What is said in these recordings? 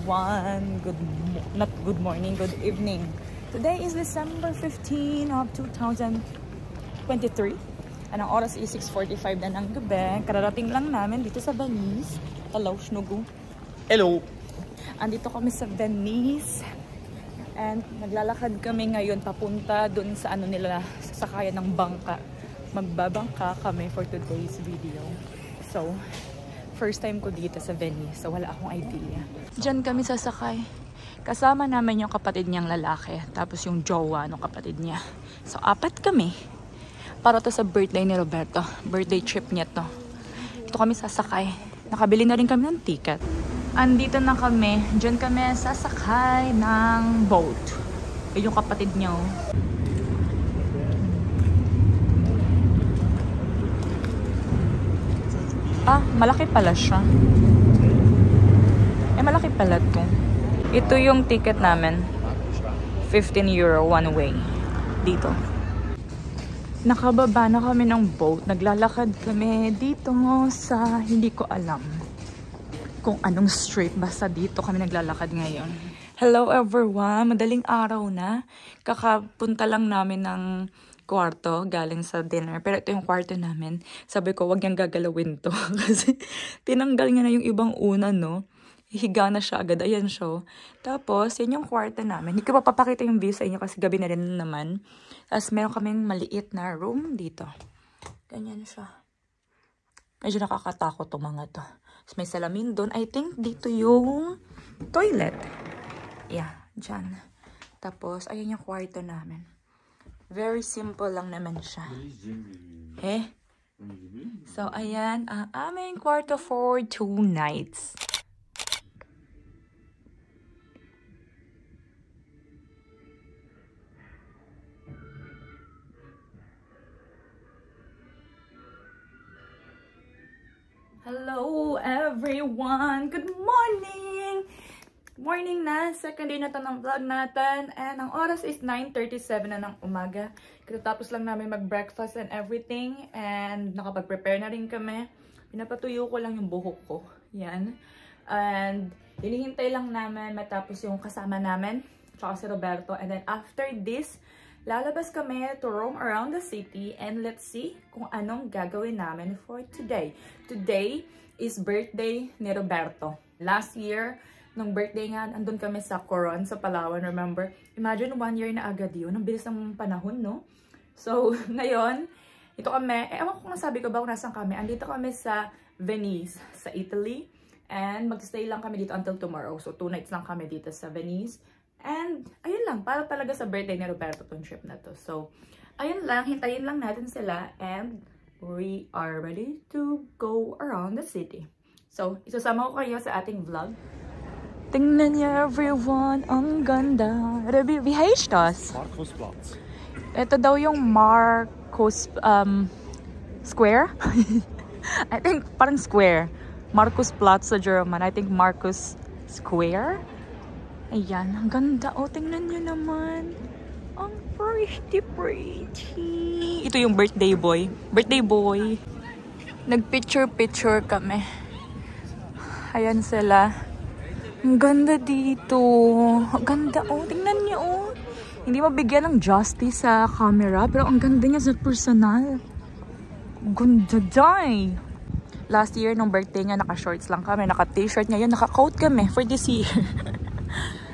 everyone. Not good morning, good evening. Today is December 15 of 2023. Anong oras is 6:45 na ng gabi. Kararating lang namin dito sa Venice. Hello, Shnugu. Hello. Andito kami sa Venice. And naglalakad kami ngayon papunta dun sa ano nila, sasakayan ng bangka. Magbabangka kami for today's video. So, first time ko dito sa Venice, so wala akong idea. Diyan kami sasakay. Kasama namin yung kapatid niyang lalaki, tapos yung jowa ng kapatid niya. So, 4 kami. Para to sa birthday ni Roberto. Birthday trip niya to. Ito kami sasakay. Nakabili na rin kami ng ticket. Andito na kami. Diyan kami sasakay ng boat. Yun yung kapatid niya. Ah, malaki pala siya. Malaki pala to. Ito yung ticket namin. 15 euro one way. Dito. Nakababa na kami ng boat. Naglalakad kami dito sa hindi ko alam kung anong street. Basta dito kami naglalakad ngayon. Hello everyone! Madaling araw na. Kakapunta lang namin ng kwarto galing sa dinner. Pero ito yung kwarto namin. Sabi ko, wag niyang gagalawin to. Kasi tinanggal niya na yung ibang una, no? Higa na siya agad. Ayan siya. Tapos, yan yung kwarto namin. Hindi ko pa papakita yung view sa inyo kasi gabi na rin naman. Tapos, meron kaming maliit na room dito. Ganyan siya. Medyo nakakatakot itong mga to. Tapos, may salamin doon. I think dito yung toilet. Yeah, dyan. Tapos, ayan yung kwarto namin. Very simple lang naman siya. So, ayan ang aming kwarto for 2 nights. Hello everyone! Good morning! Morning na, second day na to ng vlog natin and ang oras is 9:37 na ng umaga. Katapos lang namin mag-breakfast and everything and nakapag-prepare na rin kami. Pinapatuyo ko lang yung buhok ko. Yan. And hinihintay lang namin matapos yung kasama namin, tsaka si Roberto. And then after this, lalabas kami to roam around the city and let's see kung anong gagawin namin for today. Today is birthday ni Roberto. Last year, nung birthday nga, andun kami sa Coron, sa Palawan, remember? Imagine, 1 year na agad yun. Ang bilis ng panahon, no? So, ngayon, ito kami, ewan ko kung nasabi ko ba kung nasan kami. Andito kami sa Venice, sa Italy. And magstay lang kami dito until tomorrow. So, 2 nights lang kami dito sa Venice. And, ayun lang, para talaga sa birthday ni Roberto tong trip na to. So, ayun lang, hintayin lang natin sila. And, we are ready to go around the city. So, isusama ko kayo sa ating vlog. Tingnan niya everyone, ang ganda. Wie heißt das? Markusplatz. Ito daw yung Markus Square. I think parang square. Markusplatz sa German. I think Markus Square. Ayan, ang ganda. Oh, tingnan niyo naman. Ang pretty. Ito yung birthday boy. Birthday boy. Nagpicture kami. Ayan sila. Ang ganda dito. Ang ganda. Oh, tingnan niyo, oh. Hindi mabigyan ng justice sa camera, pero ang ganda niya sa personal. Ganda, day. Last year, nung birthday niya, naka-shorts lang kami. Naka-t-shirt. Ngayon, naka-coat kami for this year.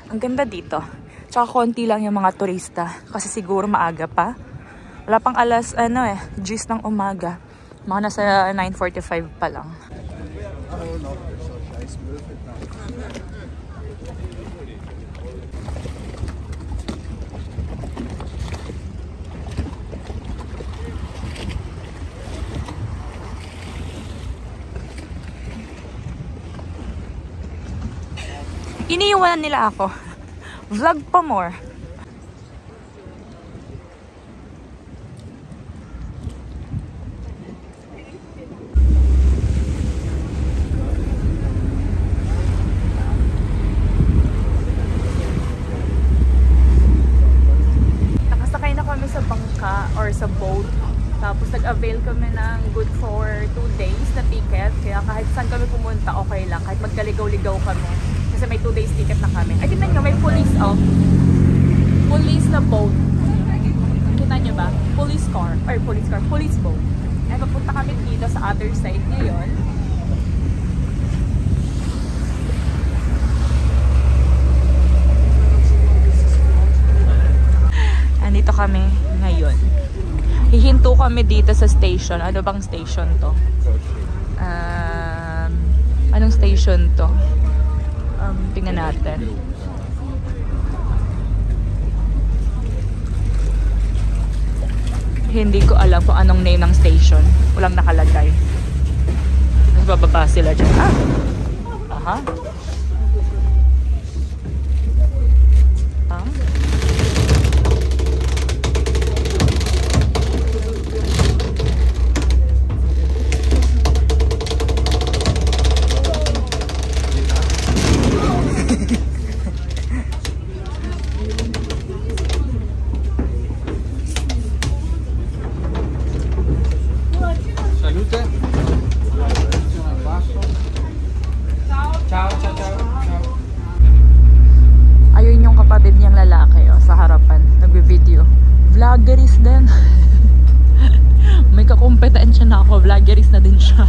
Ang ganda dito. Tsaka konti lang yung mga turista. Kasi siguro maaga pa. Wala pang alas, 10 ng umaga. Mga nasa 9:45 pa lang. Iniiwanan nila ako. Vlog pa more. Nakasakay na kami sa bangka or sa boat. Tapos nag-avail kami ng good for 2 days na ticket. Kaya kahit saan kami pumunta, okay lang. Kahit magkaligaw-ligaw kami. Kasi Kasi may 2 days ticket na kami. Ay, tignan nyo, may police police na boat. Kita nyo ba? Police boat. Ay, papunta kami dito sa other side ngayon. Andito kami ngayon. Hihinto kami dito sa station. Ano bang station to? Anong station to? Tingnan natin. Hindi ko alam kung anong name ng station. Walang nakalagay. Mas bababa sila dyan. Aha. Ayun yung kapatid niyang lalaki sa harapan, nagbe-video. Vloggeris din. May kakompetensya na ako, vloggeris na din siya.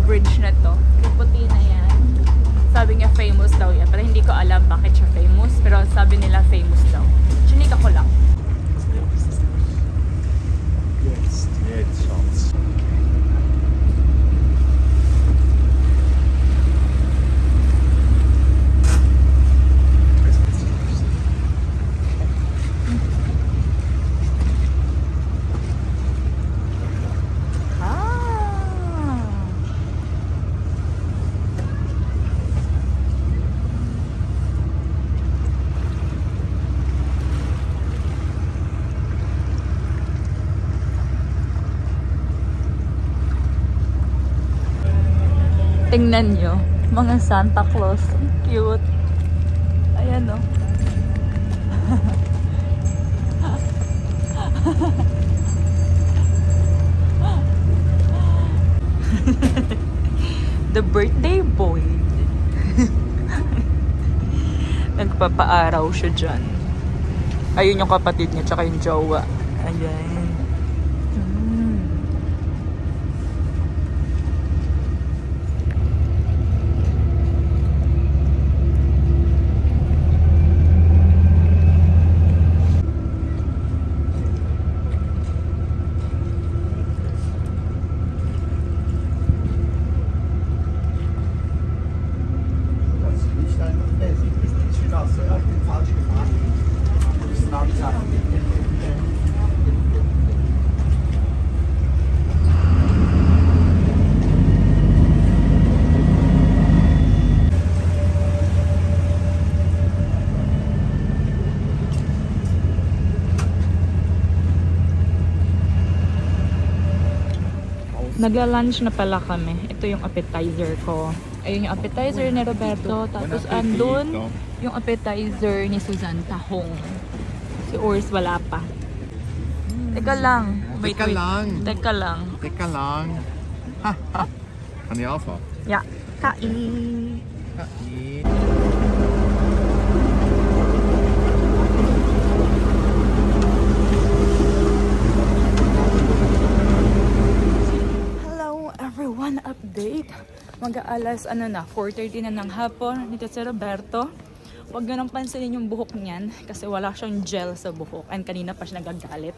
Bridge na to. Yung puti na yan. Sabi niya famous daw yan. Pero hindi ko alam bakit siya famous. Pero sabi nila famous daw. Chinika ko lang. Yes, shots. Tingnan nyo, mga Santa Claus. Cute. Ayan o. The birthday boy. Nagpapaaraw siya dyan. Ayun yung kapatid niya, tsaka yung jowa. Ayan. Nagla-lunch na pala kami. Ito yung appetizer ko. Ayun yung appetizer ni Roberto. Tapos andun yung appetizer ni Susan, tahong. Si Urs wala pa. Teka lang. Wait. Teka lang. Kann ich auch mal? Ja. Kain. Everyone, update. Mag-aalas 4:30 na ng hapon dito si Roberto. Huwag nyo nang pansinin yung buhok niyan kasi wala siyang gel sa buhok. And kanina pa siya nagagalit.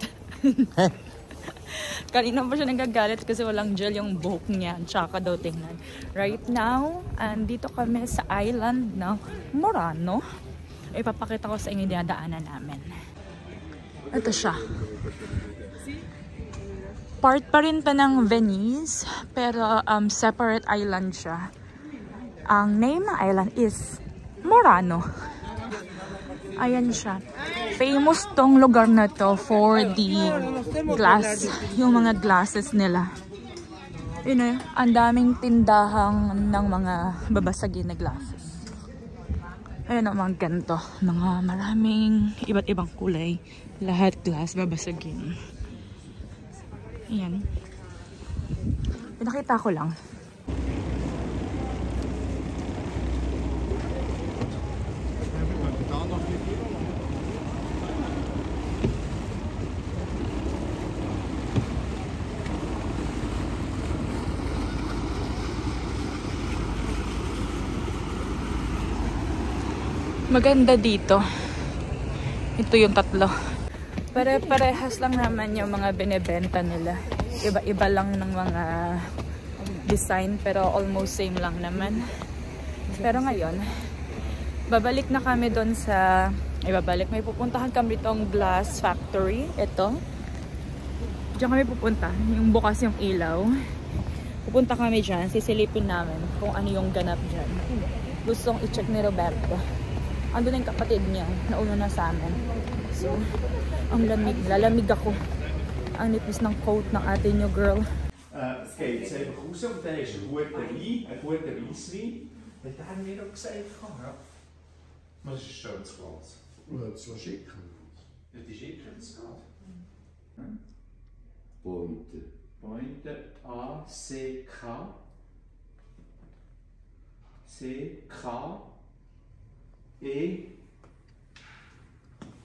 Kanina pa siya nagagalit kasi walang gel yung buhok niya. Tsaka daw tingnan. Right now, andito kami sa island ng Murano. Ipapakita ko sa inyo dinadaanan namin. Ito siya. part pa rin to ng Venice, pero separate island siya. Ang name ng island is Murano. Ayan siya. Famous tong lugar na to for the glass, yung mga glasses nila. Yun know, ang daming tindahang ng mga babasagin na glasses. Ayan ang mga ganito. Mga maraming iba't ibang kulay. Lahat glass babasagin. Ayan. Pinakita ko lang. Maganda dito. Ito yung tatlo. Pare-parehas lang naman yung mga binibenta nila. Iba-iba lang ng mga design pero almost same lang naman. Pero ngayon, babalik na kami doon sa... May pupuntahan kami itong glass factory. Ito. Diyan kami pupunta. Yung bukas yung ilaw. Pupunta kami dyan. Sisilipin namin kung ano yung ganap dyan. Gustong i-check ni Roberto. Andun yung kapatid niya, nauna na sa amin. So, ang lamig. Lalamig ako. Ang nipis ng coat ng ate niyo, girl. Het kijkt eens even goed op deze goede wien, een goede rieswien. Dat hebben we ook eens even gehad. Maar het is een schönes glas. Het is wel schick. Het is zeker een schat. Pointe. Pointe A-C-K. C-K. E.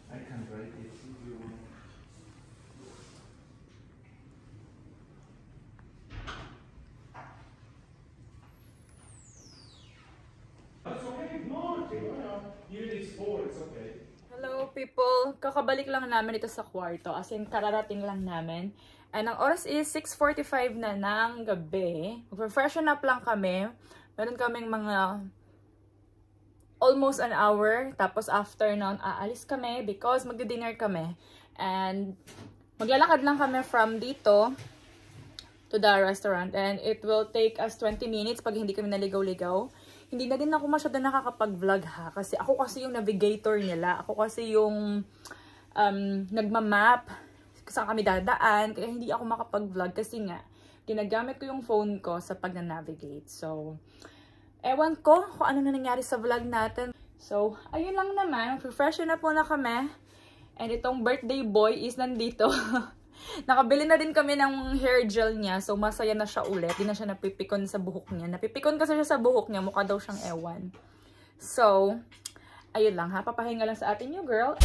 I can write it if you want. That's okay, no, unit is 4, it's okay. Hello people! Kakabalik lang namin dito sa kwarto. As in, kararating lang namin. And ang oras is 6:45 na ng gabi. Mag-freshen up lang kami. Meron kaming mga almost an hour. Tapos after nun, aalis kami because magdi-dinner kami. And maglalakad lang kami from dito to the restaurant. And it will take us 20 minutes pag hindi kami naligaw-ligaw. Hindi na din ako masyado nakakapag-vlog ha. Kasi ako kasi yung navigator nila. Ako kasi yung nagmamap saan kami dadaan. Kaya hindi ako makapag-vlog kasi nga ginagamit ko yung phone ko sa pag-navigate. So, ewan ko kung ano na nangyari sa vlog natin. So, ayun lang naman. Refreshen na po na kami. And itong birthday boy is nandito. Nakabili na din kami ng hair gel niya. So, masaya na siya ulit. Di na siya napipikon sa buhok niya. Napipikon kasi siya sa buhok niya. Mukha daw siyang ewan. So, ayun lang ha. Papahinga lang sa atin yung girl.